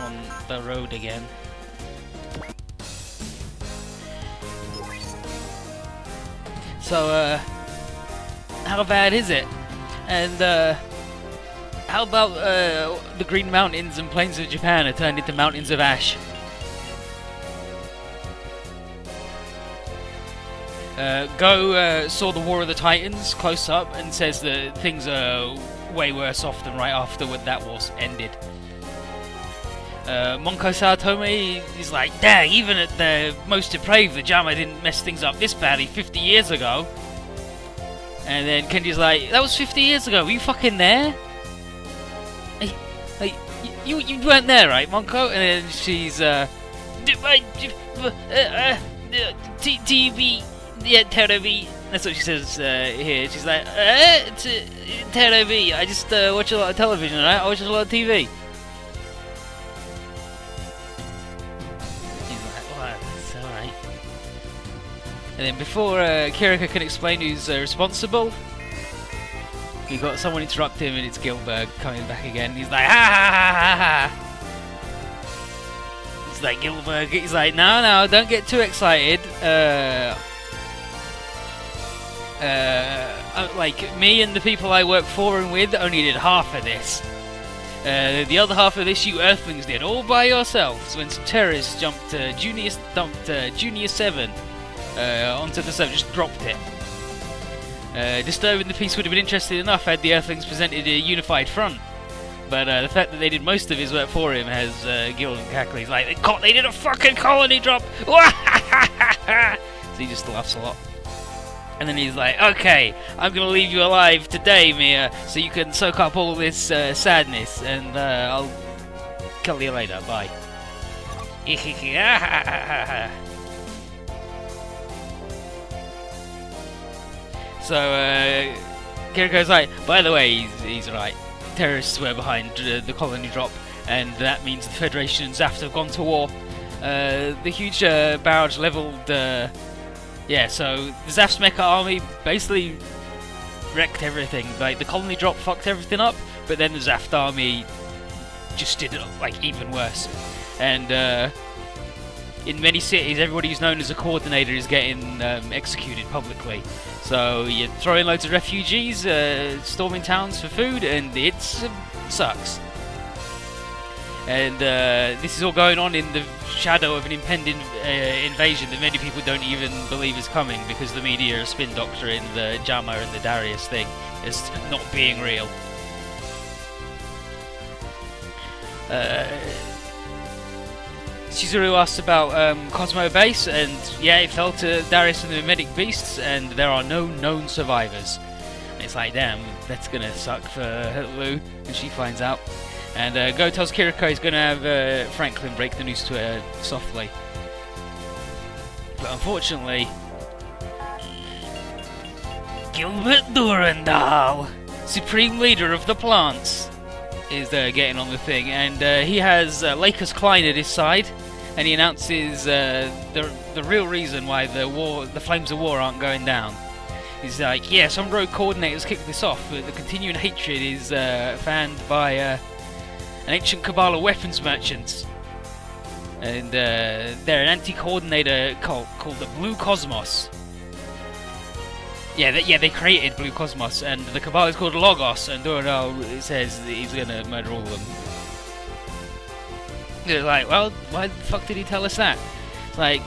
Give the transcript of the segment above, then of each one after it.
on the road again. So, how bad is it? And, how about, the Green Mountains and Plains of Japan are turned into mountains of ash? Go saw the War of the Titans close up and says that things are way worse off than right after that war ended. Monko Saotome is like, dang, even at the most depraved, the JAMA didn't mess things up this badly 50 years ago. And then Kenji's like, that was 50 years ago, were you fucking there? Hey, you weren't there, right, Monko? And then she's, TV, yeah, Terebi. That's what she says here. She's like, Terebi, I just watch a lot of television, right? I watch a lot of TV. And then before Kiriko can explain who's responsible, we got someone interrupt him, and it's Gilbert coming back again. He's like, ha ha ha ha ha. It's like Gilbert. He's like, no, don't get too excited. Like me and the people I work for and with only did half of this. The other half of this you Earthlings did all by yourselves. When some terrorists dumped Junior 7 onto the server, just dropped it. Disturbing the peace would have been interesting enough had the Earthlings presented a unified front. But the fact that they did most of his work for him has Gildan cackling. He's like, they did a fucking colony drop! So he just laughs a lot. And then he's like, okay, I'm gonna leave you alive today, Mia, so you can soak up all this sadness, and I'll kill you later, bye. So, Kiriko's like, by the way, he's right. Terrorists were behind the colony drop, and that means the Federation and Zaft have gone to war. The huge barrage leveled, yeah, so the Zaft's mecha army basically wrecked everything. Like, the colony drop fucked everything up, but then the Zaft army just did it, like, even worse. And, in many cities, everybody who's known as a coordinator is getting executed publicly. So you're throwing loads of refugees, storming towns for food, and it sucks. And this is all going on in the shadow of an impending invasion that many people don't even believe is coming, because the media are spin doctoring the JAMA and the Darius thing as not being real. Chizuru asks about Cosmo Base, and yeah, it fell to Darius and the Mimetic Beasts, and there are no known survivors. And it's like, damn, that's gonna suck for Lou when she finds out. And Go tells Kiriko he's gonna have Franklin break the news to her softly. But unfortunately, Gilbert Durandal, Supreme Leader of the Plants, is getting on the thing, and he has Lakers Klein at his side, and he announces the real reason why the flames of war aren't going down. He's like, yeah, some rogue coordinators kicked this off, but the continuing hatred is fanned by an ancient cabal of weapons merchants, and they're an anti-coordinator cult called the Blue Cosmos. Yeah, they created Blue Cosmos, and the cabal is called Logos, and Durandal says that he's gonna murder all of them. They're like, well, why the fuck did he tell us that? It's like,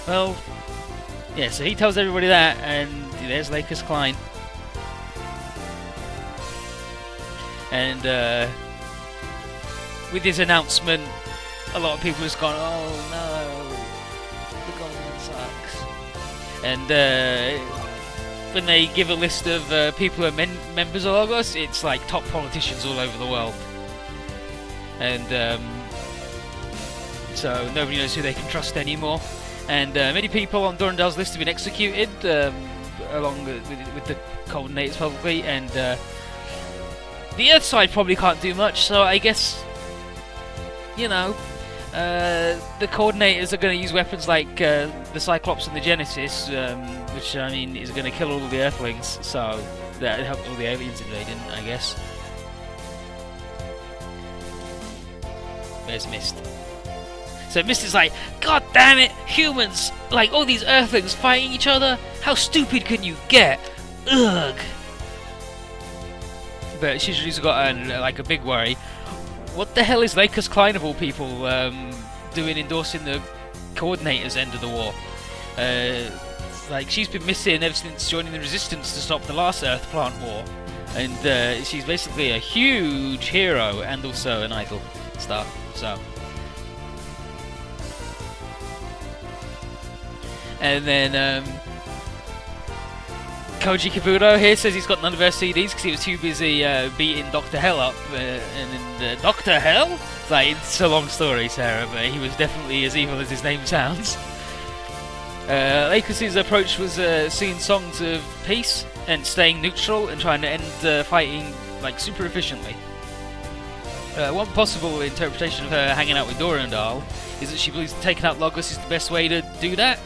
well, yeah, so he tells everybody that, and there's Lakers Klein. And with his announcement, a lot of people have gone, oh no, the government sucks. And when they give a list of people who are members of Logos, it's like top politicians all over the world. And so nobody knows who they can trust anymore. And many people on Durandal's list have been executed, along with the coordinators probably, and the Earth side probably can't do much, so I guess, you know, the coordinators are going to use weapons like the Cyclops and the Genesis, which, I mean, is going to kill all of the Earthlings, so that'll help all the aliens invading, I guess. There's Mist. So Mist is like, God damn it, humans! Like, all these Earthlings fighting each other? How stupid can you get? Ugh! But Shizuru's got like a big worry. What the hell is Lakers Klein of all people doing endorsing the Coordinator's end of the war? Like, she's been missing ever since joining the Resistance to stop the last Earth Plant War. And she's basically a huge hero and also an idol star. So. And then Koji Kabuto here says he's got none of her CDs because he was too busy beating Dr. Hell up. And Dr. Hell? It's like, it's a long story, Sarah, but he was definitely as evil as his name sounds. Lakers' approach was singing songs of peace and staying neutral and trying to end fighting like super efficiently. One possible interpretation of her hanging out with Durandal is that she believes taking out Logos is the best way to do that.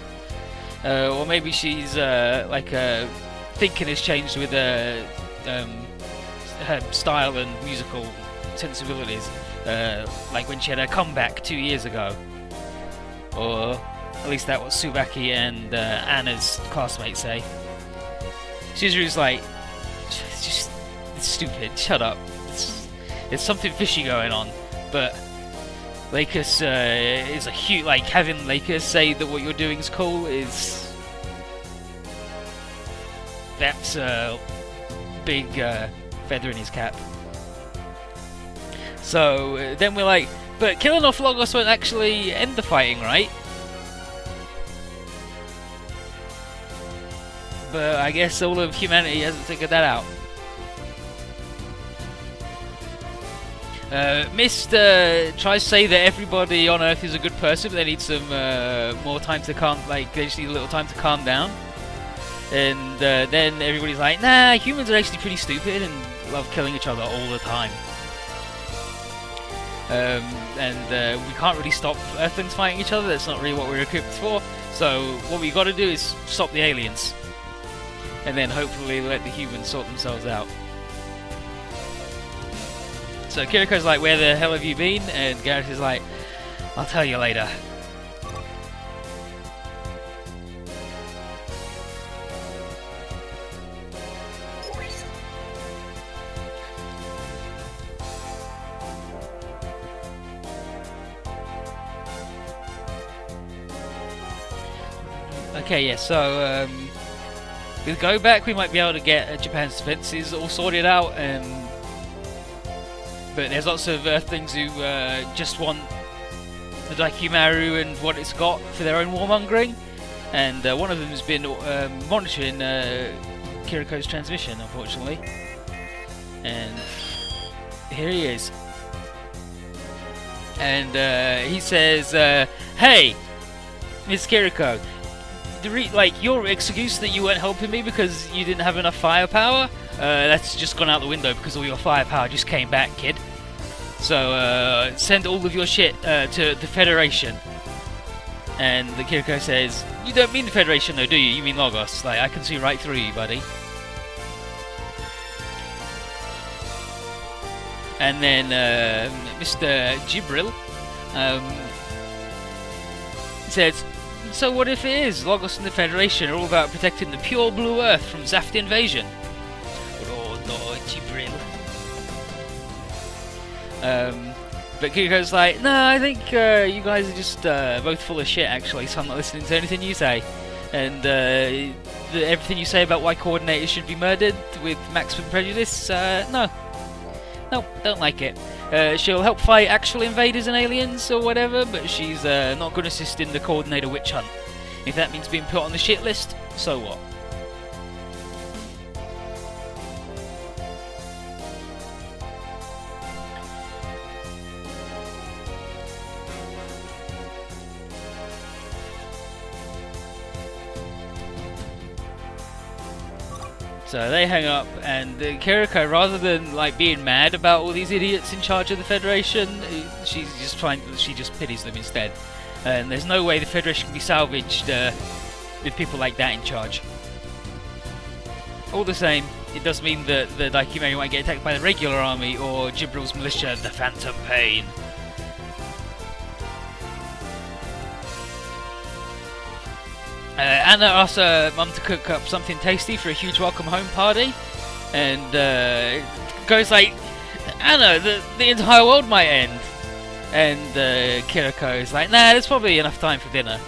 Or maybe she's thinking has changed with her style and musical sensibilities, like when she had her comeback 2 years ago. Or at least that's what Tsubaki and Anna's classmates say. Shizuru's like, it's stupid, shut up. There's something fishy going on. But Lakers is a huge, like, having Lakers say that what you're doing is cool is, that's a big feather in his cap. So then we're like, but killing off Logos won't actually end the fighting, right? But I guess all of humanity hasn't figured that out. Mist tries to say that everybody on Earth is a good person, but they need some more time to calm. Like, they just need a little time to calm down. And then everybody's like, nah, humans are actually pretty stupid and love killing each other all the time. And we can't really stop Earthlings fighting each other. That's not really what we're equipped for. So what we got to do is stop the aliens, and then hopefully let the humans sort themselves out. So Kiriko's like, where the hell have you been? And Gareth is like, I'll tell you later. Okay, yeah, so with Go Back we might be able to get Japan's defences all sorted out, but there's lots of Earthlings who just want the Dakimaru and what it's got for their own warmongering, and one of them has been monitoring Kiriko's transmission, unfortunately. And here he is. And he says, hey, Miss Kiriko, your excuse that you weren't helping me because you didn't have enough firepower, that's just gone out the window because all your firepower just came back, kid. So send all of your shit to the Federation. And the Kiriko says, you don't mean the Federation though, do you? You mean Logos. Like, I can see right through you, buddy. And then Mr. Jibril says, so what if it is? Logos and the Federation are all about protecting the pure blue earth from Zaft invasion. Oh no, Jibril. But Kiriko's like, no, I think you guys are just both full of shit actually, so I'm not listening to anything you say. And everything you say about why coordinators should be murdered with maximum prejudice, no, don't like it. She'll help fight actual invaders and aliens or whatever, but she's not going to assist in the coordinator witch hunt. If that means being put on the shit list, so what? So they hang up, and Kiriko, rather than like being mad about all these idiots in charge of the Federation, she just pities them instead. And there's no way the Federation can be salvaged with people like that in charge. All the same, it does mean that the Daikimari might get attacked by the regular army or Jibril's militia, the Phantom Pain. Anna asks her mum to cook up something tasty for a huge welcome home party, and goes like, Anna, the entire world might end. And Kiriko is like, nah, there's probably enough time for dinner.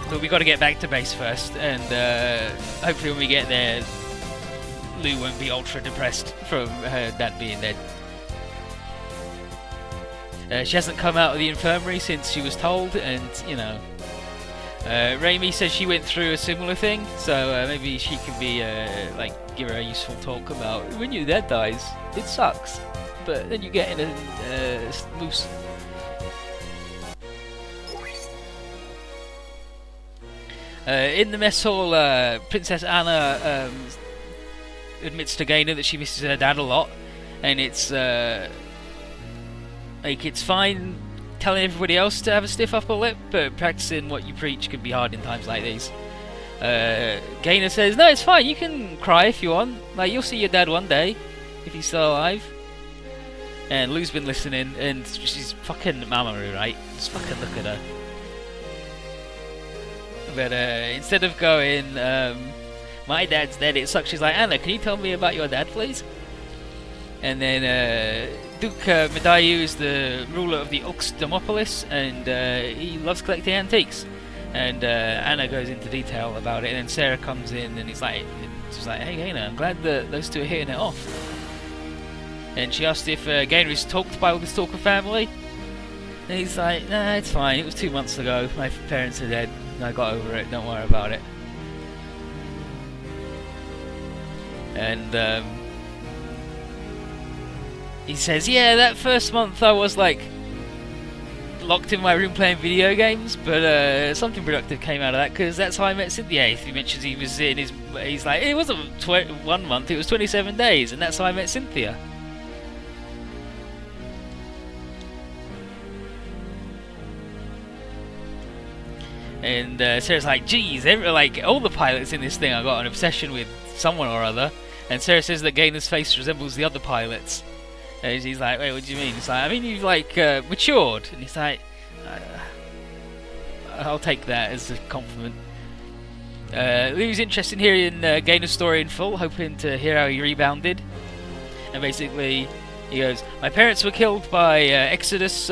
But we got to get back to base first, and hopefully when we get there, Lou won't be ultra depressed from her dad being dead. She hasn't come out of the infirmary since she was told, and you know, Raimi says she went through a similar thing, so maybe she can be like, give her a useful talk about when your dad dies, it sucks, but then you get in a moose. In the mess hall, Princess Anna admits to Gainer that she misses her dad a lot, and it's like, it's fine telling everybody else to have a stiff upper lip, but practicing what you preach can be hard in times like these. Gainer says, no, it's fine, you can cry if you want, like, you'll see your dad one day if he's still alive. And Lou's been listening, and she's fucking Mamoru, right? Just fucking look at her. But instead of going, my dad's dead, it sucks, she's like, Anna, can you tell me about your dad, please? And then Duke Medayu is the ruler of the Ux Demopolis, and he loves collecting antiques. And Anna goes into detail about it, and then Sarah comes in, and she's like, hey Gainer, I'm glad that those two are hitting it off. And she asked if Gainer is talked by all the Stalker family, and he's like, nah, it's fine, it was 2 months ago, my parents are dead, I got over it, don't worry about it. And he says, yeah, that first month I was like locked in my room playing video games, but something productive came out of that, because that's how I met Cynthia. He mentions he was in his, he's like, it wasn't 1 month, it was 27 days, and that's how I met Cynthia. And Sarah's like, geez, like, all the pilots in this thing I got an obsession with someone or other. And Sarah says that Gainer's face resembles the other pilots. And he's like, wait, what do you mean? He's like, I mean, you've like matured. And he's like, I'll take that as a compliment. Lou's interested in hearing Gainer's story in full, hoping to hear how he rebounded. And basically, he goes, my parents were killed by Exodus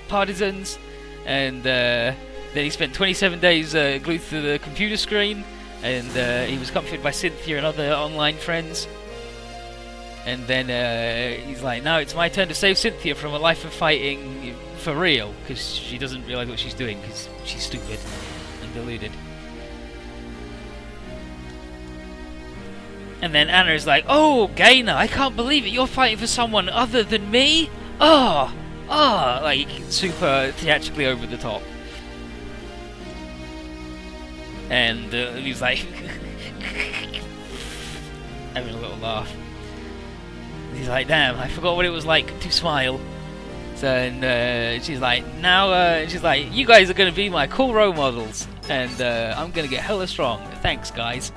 partisans, and then he spent 27 days glued to the computer screen, and he was comforted by Cynthia and other online friends. And then he's like, now it's my turn to save Cynthia from a life of fighting for real, because she doesn't realise what she's doing, because she's stupid and deluded. And then Anna is like, oh, Gainer, I can't believe it, you're fighting for someone other than me? Like, super theatrically over the top. And he's like, having a little laugh. He's like, damn, I forgot what it was like to smile. So, and she's like, now, she's like, you guys are going to be my cool role models, and I'm going to get hella strong. Thanks, guys.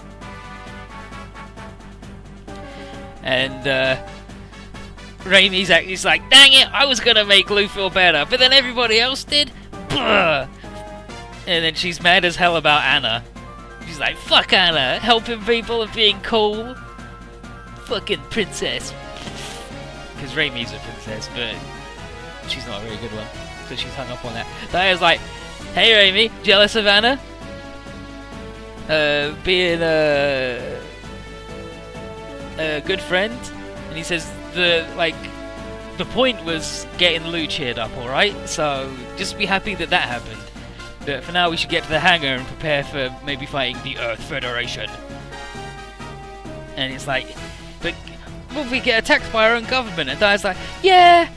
And Raimi's like, dang it, I was going to make Lou feel better, but then everybody else did. And then she's mad as hell about Anna. She's like, fuck Anna, helping people and being cool. Fucking princess. Because Raimi's a princess, but she's not a very good one, so she's hung up on that. Diana's like, hey Raimi, jealous of Anna? Being a good friend? And he says, the point was getting Lou cheered up, alright? So just be happy that that happened. But for now we should get to the hangar and prepare for maybe fighting the Earth Federation. And it's like, but will we get attacked by our own government? And Dia's like, yeah,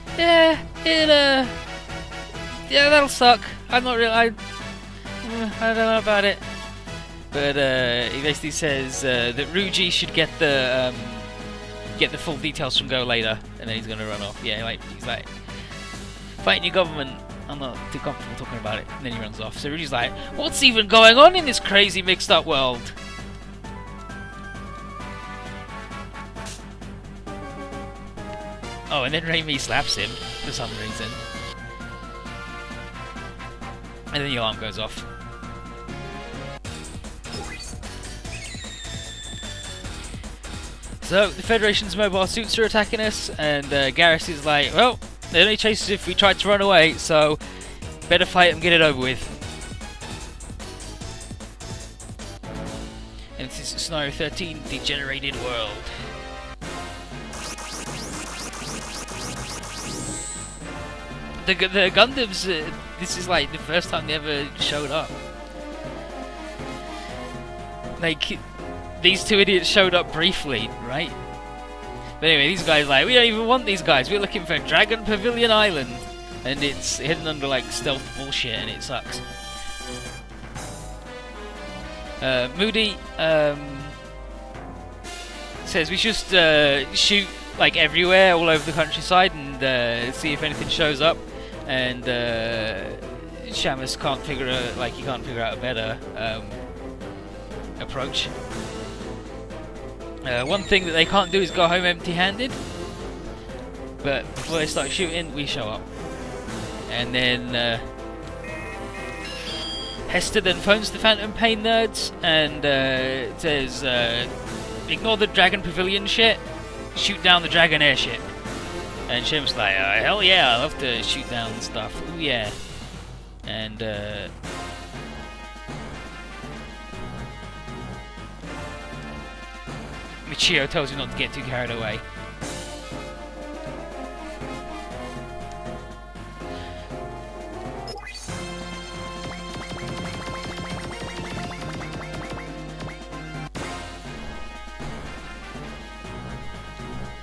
that'll suck. I'm not really, I don't know about it. But he basically says that Ruji should get the full details from Go later, and then he's gonna run off. Yeah, like he's like, fighting your government, I'm not too comfortable talking about it. And then he runs off. So Ruji's like, what's even going on in this crazy mixed up world? Oh, and then Raimi slaps him for some reason. And then the alarm goes off. So, the Federation's mobile suits are attacking us, and Garrus is like, well, they only chase us if we tried to run away, so better fight and get it over with. And this is Scenario 13, Degenerated World. The Gundams, this is like the first time they ever showed up. Like, these two idiots showed up briefly, right? But anyway, these guys like, we don't even want these guys, we're looking for Dragon Pavilion Island. And it's hidden under like stealth bullshit and it sucks. Moody says we should shoot like everywhere, all over the countryside, and see if anything shows up. And Shamus can't figure out, he can't figure out a better approach. One thing that they can't do is go home empty-handed. But before they start shooting, we show up. And then Hester then phones the Phantom Pain nerds and says, ignore the Dragon Pavilion shit, shoot down the Dragon airship. And Shim's like, hell yeah, I love to shoot down stuff, ooh yeah. And Michio tells you not to get too carried away.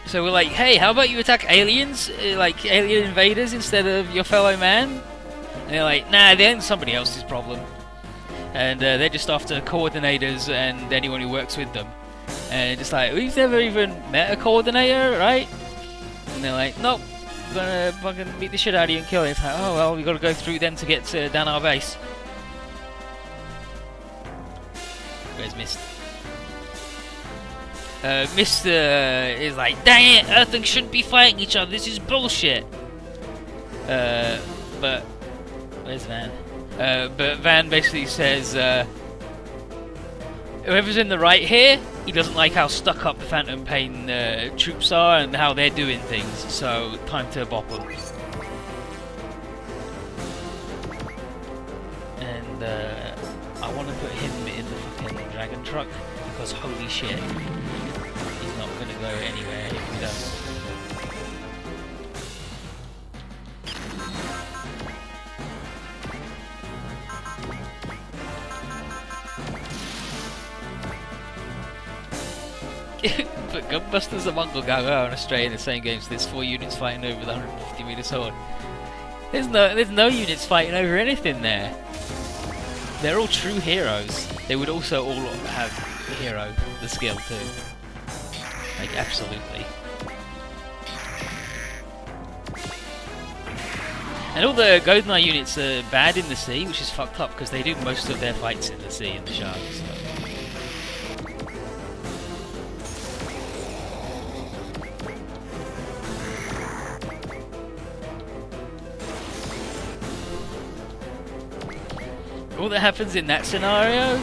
So we're like, hey, how about you attack aliens, like alien invaders, instead of your fellow man? And they're like, nah, they ain't somebody else's problem. And they're just after coordinators and anyone who works with them. And it's like, we've never even met a coordinator, right? And they're like, nope, we're gonna fucking beat the shit out of you and kill you. It's like, oh well, we gotta go through them to get down our base. Where's Mist? Mist is like, dang it, Earthlings shouldn't be fighting each other, this is bullshit. But where's Van? But Van basically says, whoever's in the right here, he doesn't like how stuck up the Phantom Pain troops are and how they're doing things, so time to bop them. And I want to put him in the fucking dragon truck, because holy shit, he's not going to go anywhere if he does. But Gunbusters and Mongol Gang are on Australia in the same game, so there's 4 units fighting over the 150 meter sword. There's no units fighting over anything there. They're all true heroes. They would also all have hero, the skill too. Like, absolutely. And all the Goldeneye units are bad in the sea, which is fucked up because they do most of their fights in the sea in the sharks. So. All that happens in that scenario.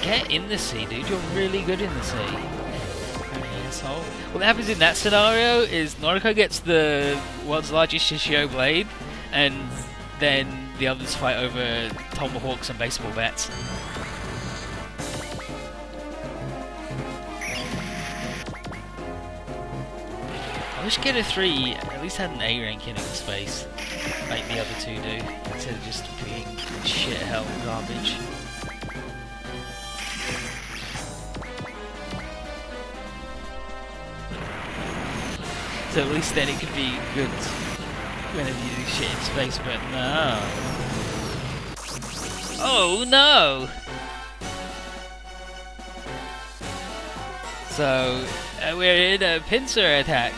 Get in the sea, dude. You're really good in the sea. Asshole. What happens in that scenario is Noriko gets the world's largest Shishio blade, and then the others fight over tomahawks and baseball bats. I wish Getter 3 at least had an A rank in space, like the other two do, instead of just being shit hell garbage. So at least then it could be good whenever you do shit in space, but no. Oh no! So we're in a pincer attack.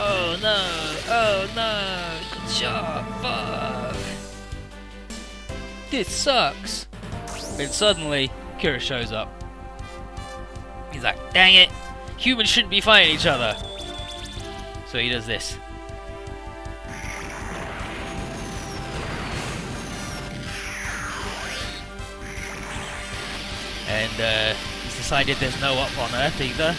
Oh no! Oh no! Good shot! Fuck! This sucks! Then suddenly, Kira shows up. He's like, dang it! Humans shouldn't be fighting each other! So he does this. And he's decided there's no up on Earth either.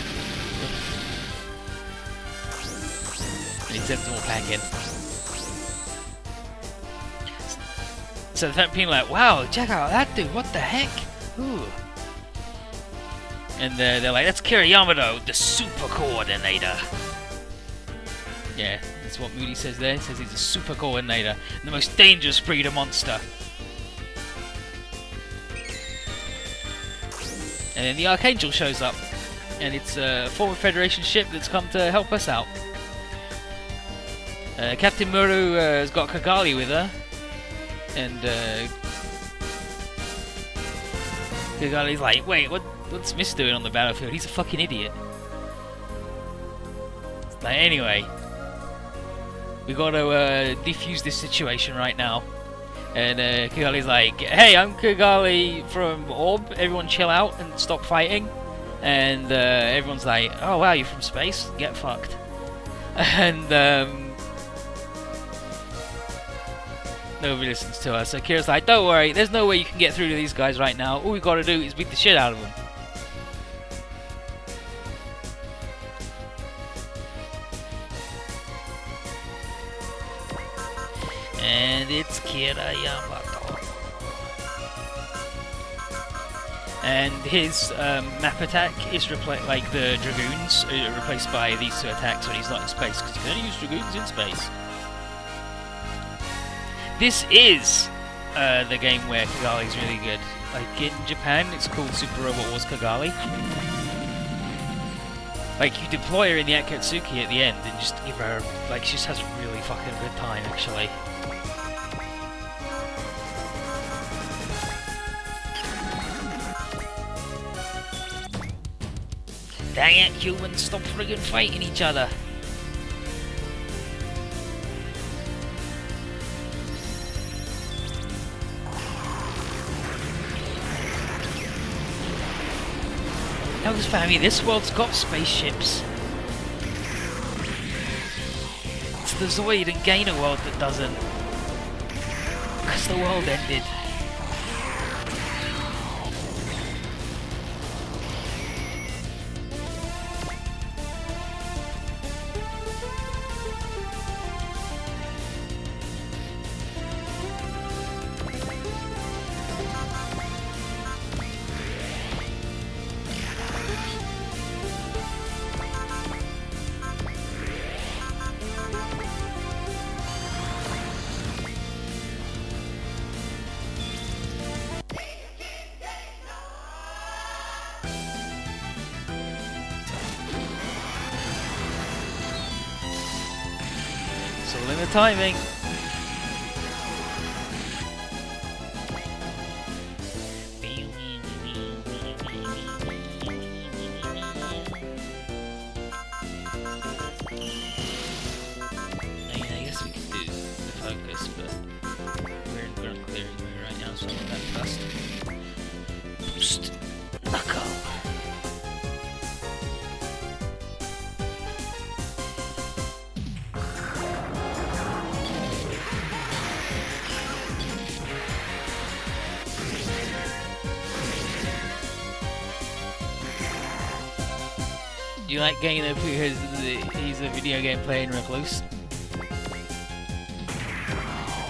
And he sends them all packing. So the fact people are like, wow, check out that dude, what the heck? Ooh. And they're like, that's Kira Yamato, the super coordinator. Yeah, that's what Moody says there. He says he's a super coordinator, the most dangerous breed of monster. And then the Archangel shows up, and it's a former Federation ship that's come to help us out. Captain Muru has got Kigali with her, and Kigali's like, wait, what's Miss doing on the battlefield? He's a fucking idiot. Like, anyway, we gotta defuse this situation right now. And Kigali's like, hey, I'm Kigali from Orb, everyone chill out and stop fighting. And everyone's like, oh wow, you're from space? Get fucked. And nobody listens to her, so Kira's like, don't worry, there's no way you can get through to these guys right now, all we've got to do is beat the shit out of them. And it's Kira Yamato. And his map attack is like the Dragoons are replaced by these two attacks when he's not in space, because you can only use Dragoons in space. This is the game where Kigali's really good. Like in Japan, it's called Super Robot Wars Kigali. Like you deploy her in the Akatsuki at the end and just give her, like, she just has a really fucking good time actually. Dang it, humans, stop friggin' fighting each other. No, because family, this world's got spaceships. It's the Zoid and Gainer world that doesn't. Because the world ended. It's all in the timing. I guess we could do the focus, but we're on clearing mode right now, so I'll let that first. Boost. Knuckle. Do you like Gainer because he's a video game playing recluse?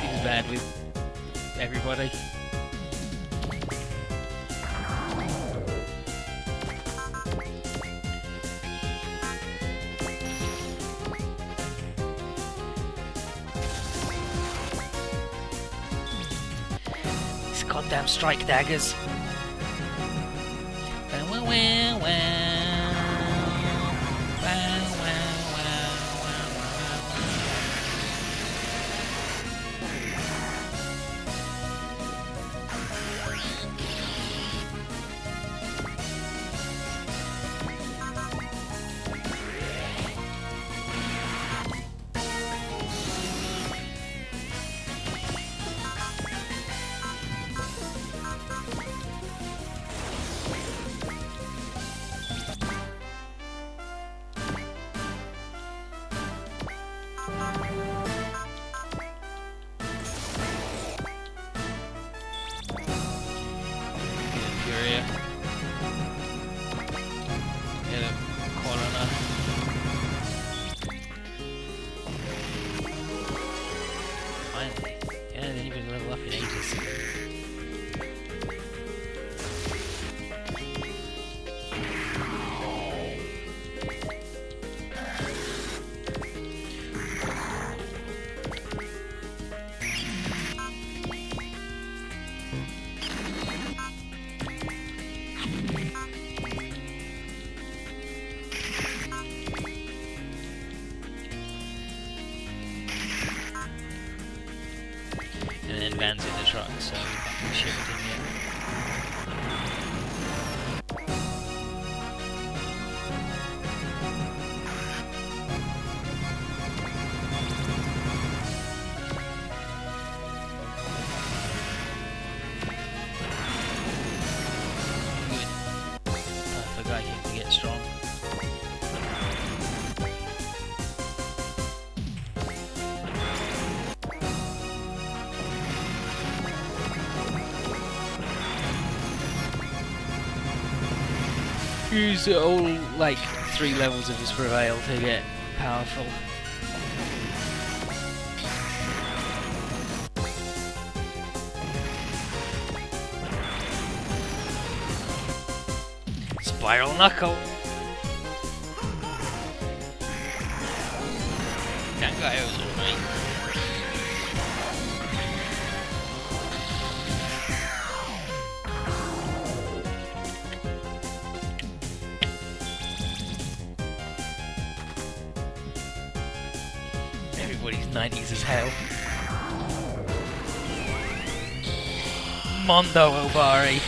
He's bad with everybody. These goddamn strike daggers. coroner. Finally. Yeah, they didn't even level up in ages. And then Van's in the truck, so we can't push everything yet. Good. I forgot him to get strong. Use all, like, 3 levels of his prevail to get powerful. Spiral Knuckle! That guy was alright. Everybody's 90s as hell. Mondo Obari.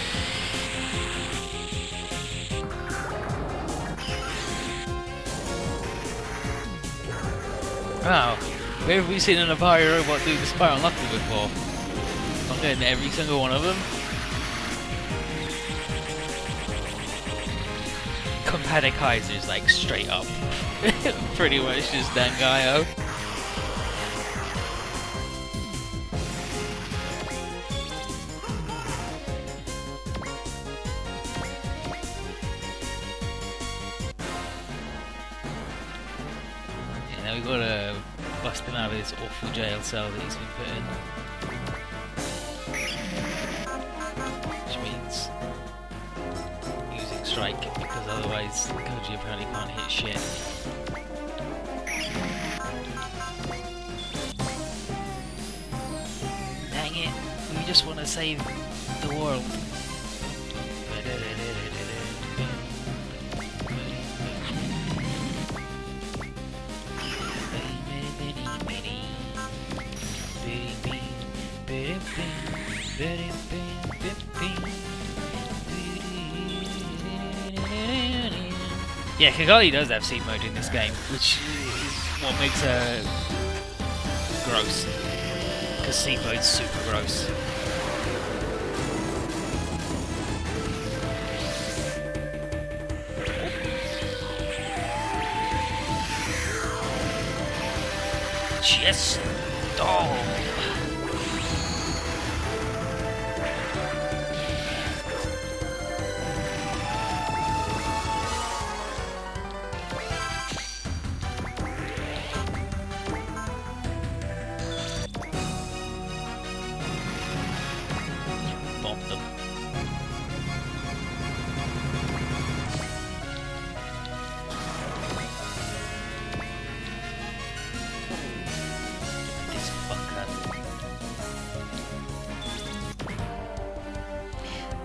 Wow, where have we seen an Obari robot do the Spiral Knuckle before? I'm getting every single one of them. Compada Kaiser's like straight up. Pretty much just Dangaio. Now we've got to bust him out of this awful jail cell that he's been put in. Which means using strike, because otherwise Koji apparently can't hit shit. Dang it, we just want to save the world. Yeah, Kigali does have seed mode in this game, which is what makes her gross. Because seed mode's super gross. Chest dog.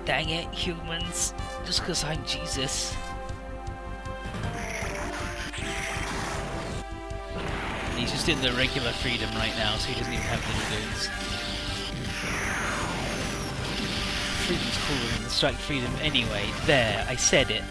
Dang it, humans. Just because I'm Jesus. He's just in the regular freedom right now, so he doesn't even have the dudes. Freedom's cooler than the strike freedom anyway. There, I said it.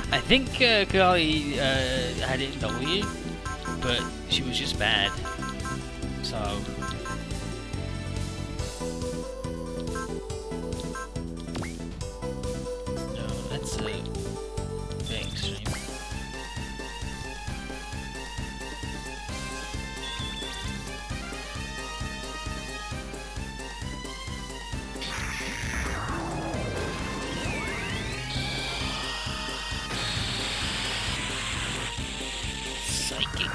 I think Kali had it in W, but she was just bad. So. No, that's a bit extreme. Psychic.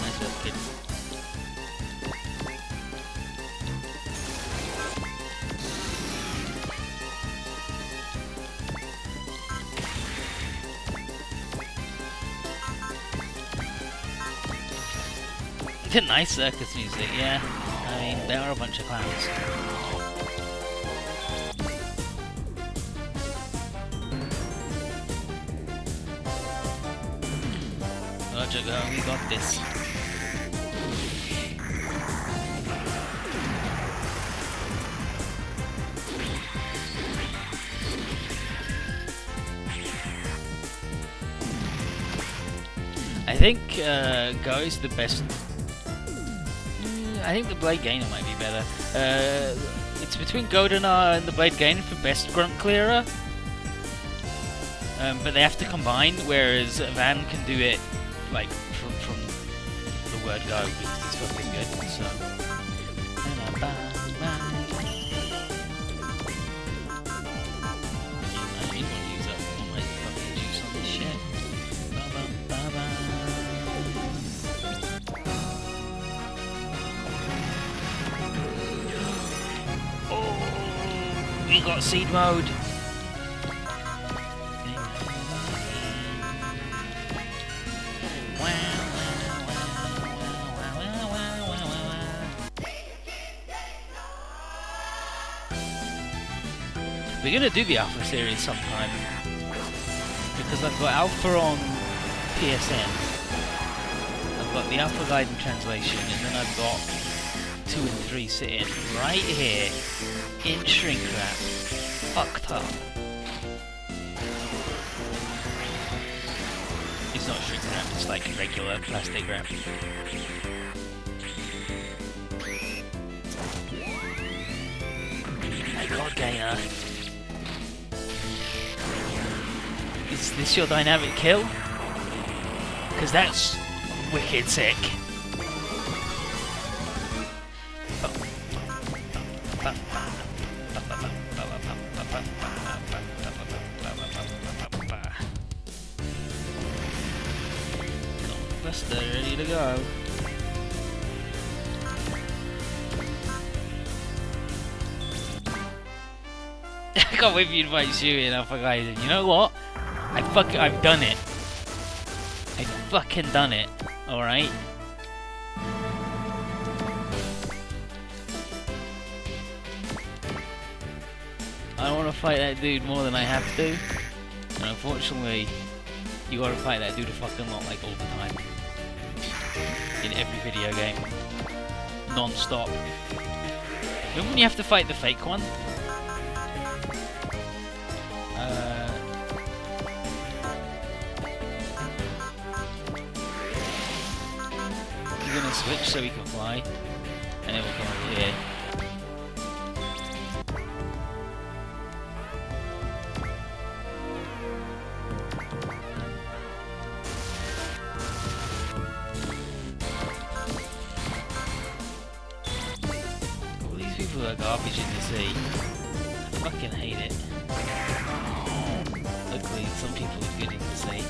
Nice work, kid. Nice circus music, yeah. I mean, there are a bunch of clowns. Roger, go, we got this. I think Go is the best. I think the Blade Gainer might be better. It's between Goldenar and the Blade Gainer for best grunt clearer. But they have to combine, whereas Van can do it like from the word go because it's fucking good. So. I really want to use up all my fucking juice on this shit. Oh, we got seed mode. We're gonna do the Alpha series sometime because I've got Alpha on PSN, I've got the Alpha Guide and Translation, and then I've got 2 and 3 sitting right here in shrink wrap, Octa. It's not shrink wrap, it's like regular plastic wrap. My God, Gainer. Is this your dynamic kill? Because that's wicked sick. Buster, ready to go. I can't wait for you to fight Shuey and Alpha Guys. You know what? I've done it. I fucking done it. Alright? I don't want to fight that dude more than I have to. And unfortunately, you gotta fight that dude a fucking lot, like all the time. In every video game. Non-stop. Remember when you have to fight the fake one? We're gonna switch so we can fly, and it will come over here. All these people are garbage in the sea. I fucking hate it. Luckily, some people are good in the sea.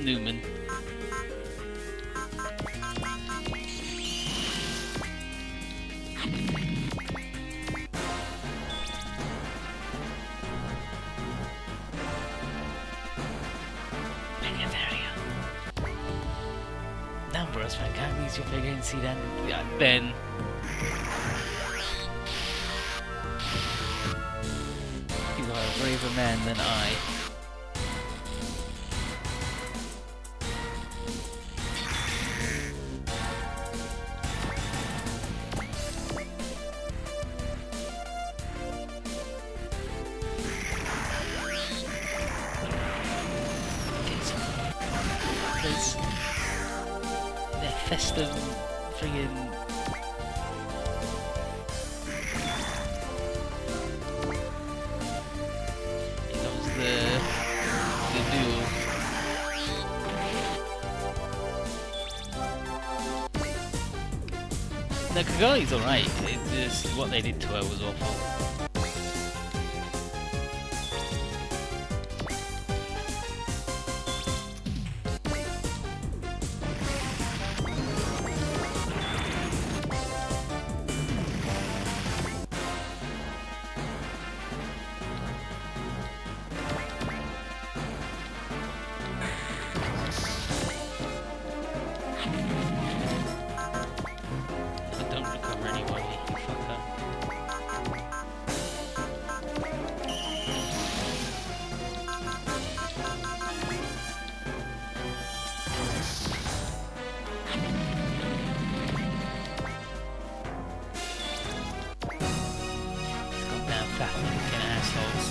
Newman. Numbers, man, can't lose your play against you then. You are a braver man than I. There's the festive friggin' here comes the duel. No, Kagali's alright. It's just what they did to her was awful. Fucking assholes.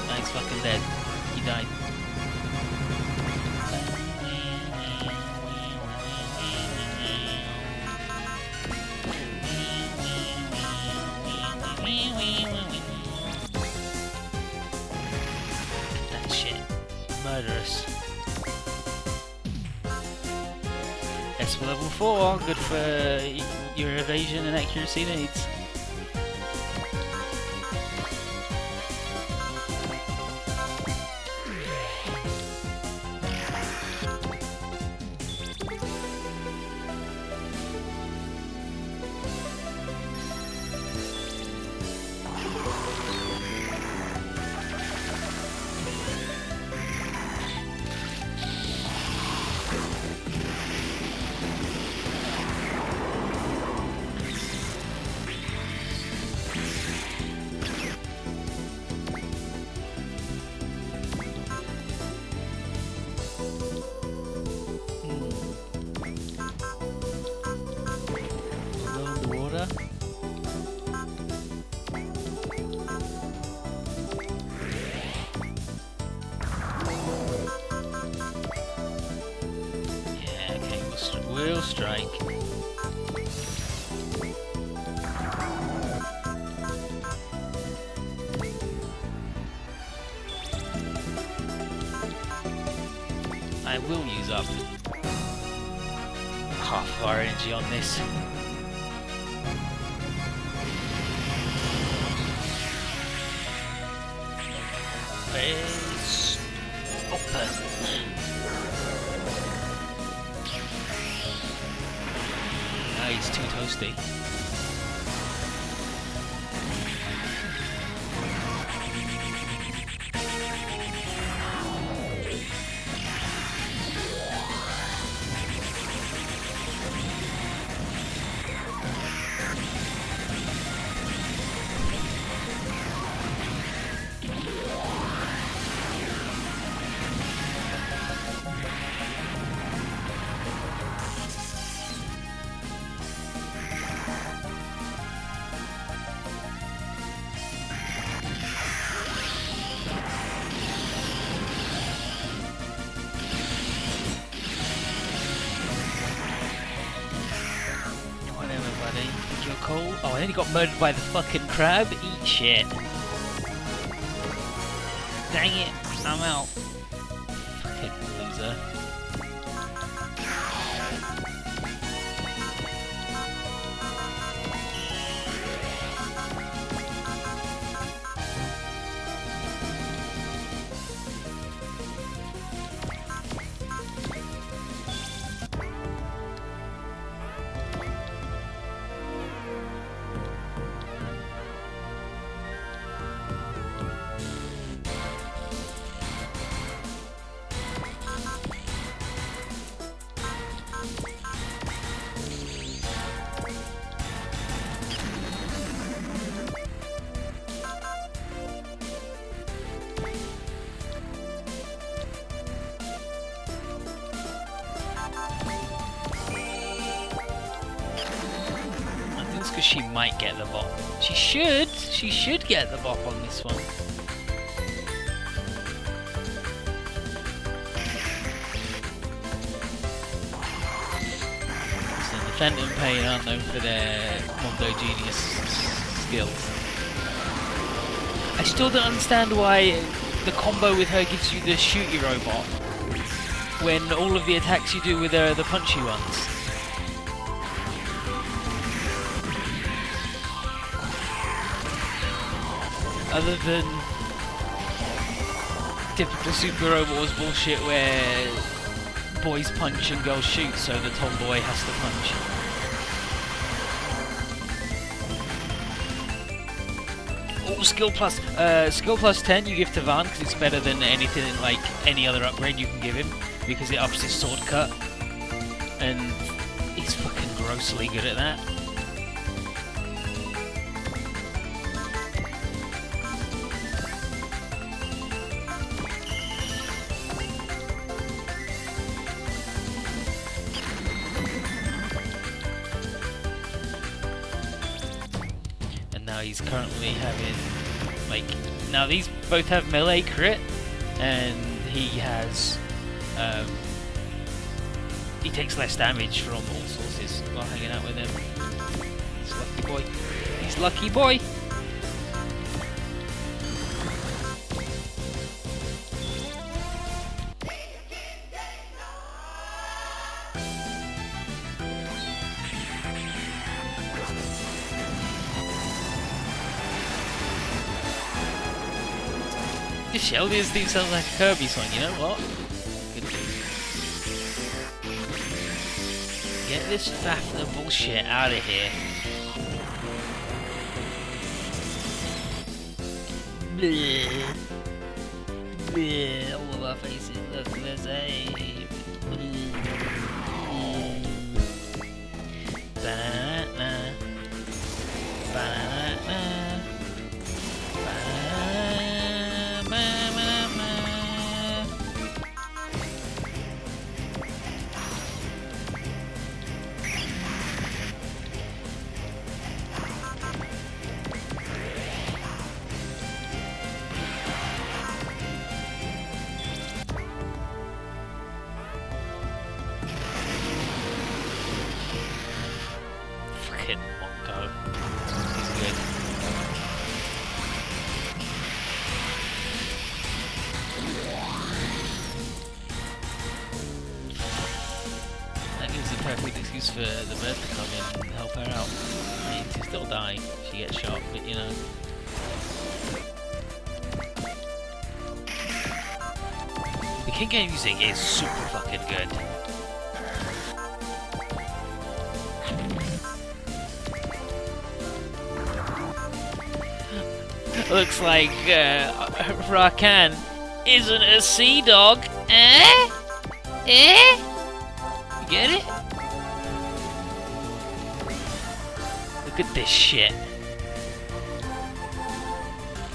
Now he's fucking dead. He died. That shit. Murderous. S for level 4. Good for your evasion and accuracy needs. We'll strike. I will use up half of our energy on this. It's open. It's too toasty. Oh, I only got murdered by the fucking crab? Eat shit. Dang it, I'm out. Fucking loser. Because she might get the bop. She should. She should get the bop on this one. So the Phantom Pain aren't known for their Mondo Genius skills. I still don't understand why the combo with her gives you the shooty robot when all of the attacks you do with her are the punchy ones. Other than typical Super Robot Wars bullshit where boys punch and girls shoot, so the tomboy has to punch. Oh, skill plus 10 you give to Van because it's better than anything like any other upgrade you can give him because it ups his sword cut, and he's fucking grossly good at that. He's currently having, like, now these both have melee crit, and he has, he takes less damage from all sources while hanging out with him. He's lucky boy. He's lucky boy! This Shelby's theme sounds like a Kirby song, you know what? Good dude. Get this Fafner bullshit out of here. Bleh. Bleh. All of our faces look the same. Ba-na-na. Ba-na-na. Fucking Mongo. He's good. That gives a perfect excuse for the bird to come in and help her out. I mean, she'll still die if she gets shot, but you know. The King Game music is super fucking good. Looks like Rakan isn't a sea dog. Eh? Eh? You get it? Look at this shit.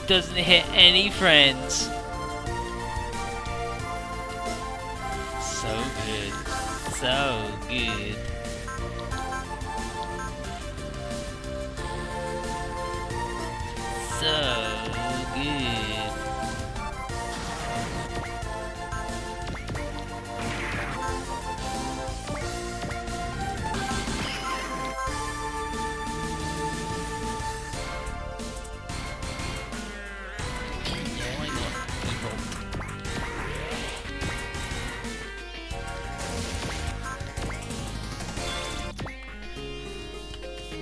Doesn't hit any friends. So good. So good. So good. Why not?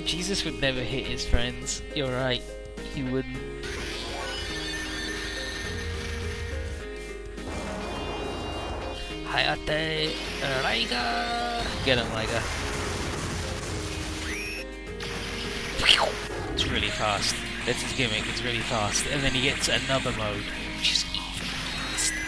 Jesus would never hit his friends. You're right. He wouldn't. Hayate Raiga! Get him, Liga. It's really fast. That's his gimmick, it's really fast. And then he gets another mode, which is even faster.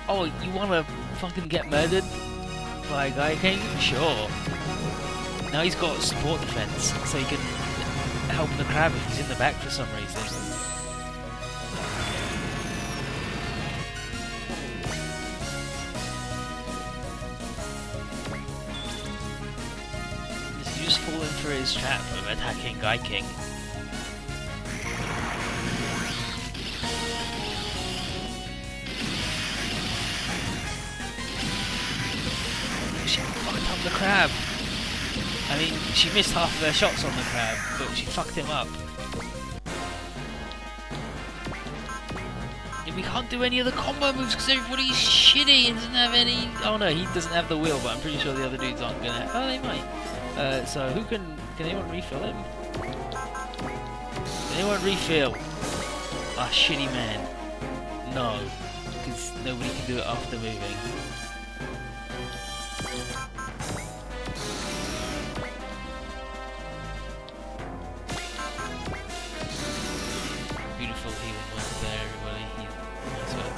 Oh, you wanna fucking get murdered? Fly Guy King? Sure. Now he's got support defense, so he can help the crab if he's in the back for some reason. Is he just falling for his trap of attacking Guy King? She fucked up the crab. I mean, she missed half of her shots on the crab, but she fucked him up. And we can't do any of the combo moves because everybody's shitty and doesn't have any... Oh no, he doesn't have the wheel, but I'm pretty sure the other dudes aren't gonna... Oh, they might. So who can... Can anyone refill him? Can anyone refill? Ah, shitty man. No, because nobody can do it after moving. Beautiful healing work there, everybody. Nice work.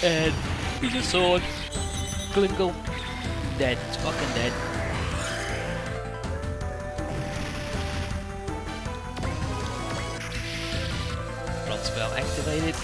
And he's a sword. Glingle. Dead. It's fucking dead. Bronze spell activated.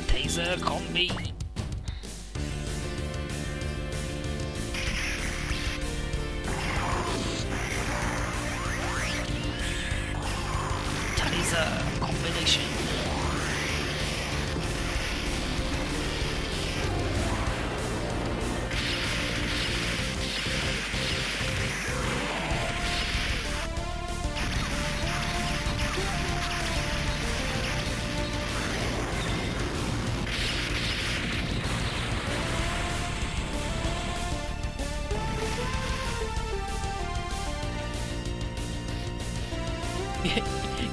Taser combi. Taser combination.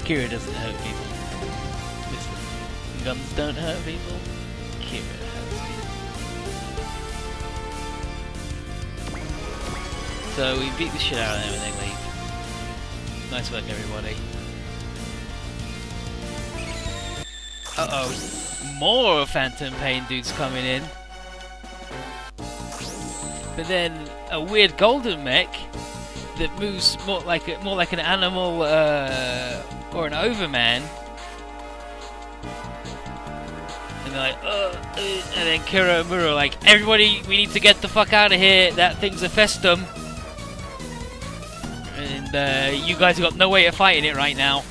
Kira doesn't hurt people. Listen, guns don't hurt people. Kira hurts people. So we beat the shit out of them and they leave. Nice work, everybody. Uh-oh. More Phantom Pain dudes coming in. But then a weird golden mech that moves more like an animal or an overman. And they're like, and then Kira and Muro are like, everybody, we need to get the fuck out of here. That thing's a festum. And you guys have got no way of fighting it right now.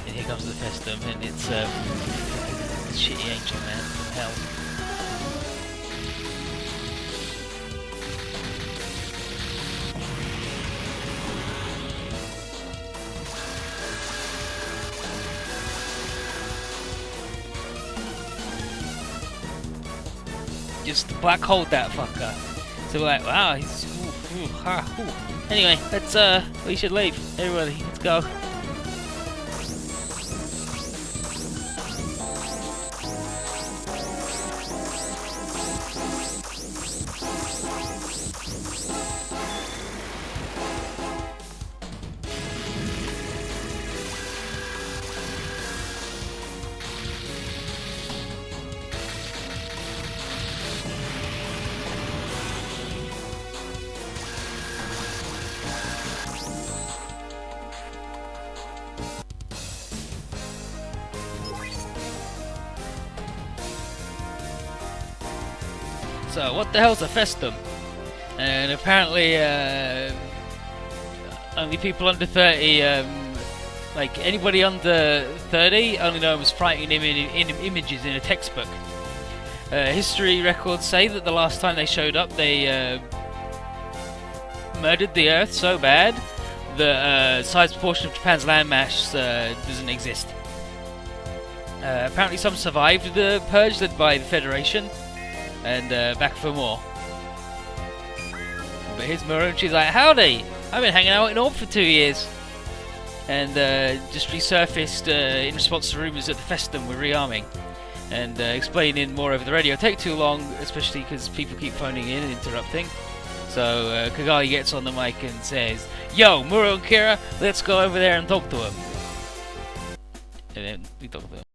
And here comes the festum, and it's shitty angel man from hell. Just black hole that fucker. So we're like, wow, he's anyway, let's we should leave. Everybody, let's go. So, what the hell's a festum? And apparently, only people under 30, like anybody under 30, only know them as frightening images in a textbook. History records say that the last time they showed up, they murdered the Earth so bad that a sizable portion of Japan's landmass doesn't exist. Apparently, some survived the purge led by the Federation, and back for more. But here's Maroon, she's like, howdy! I've been hanging out in Orb for 2 years. And just resurfaced in response to rumours that the Festum were rearming. And explaining more over the radio. Take too long, especially because people keep phoning in and interrupting. So Kigali gets on the mic and says, yo, Muro and Kira, let's go over there and talk to him. And then we talk to him.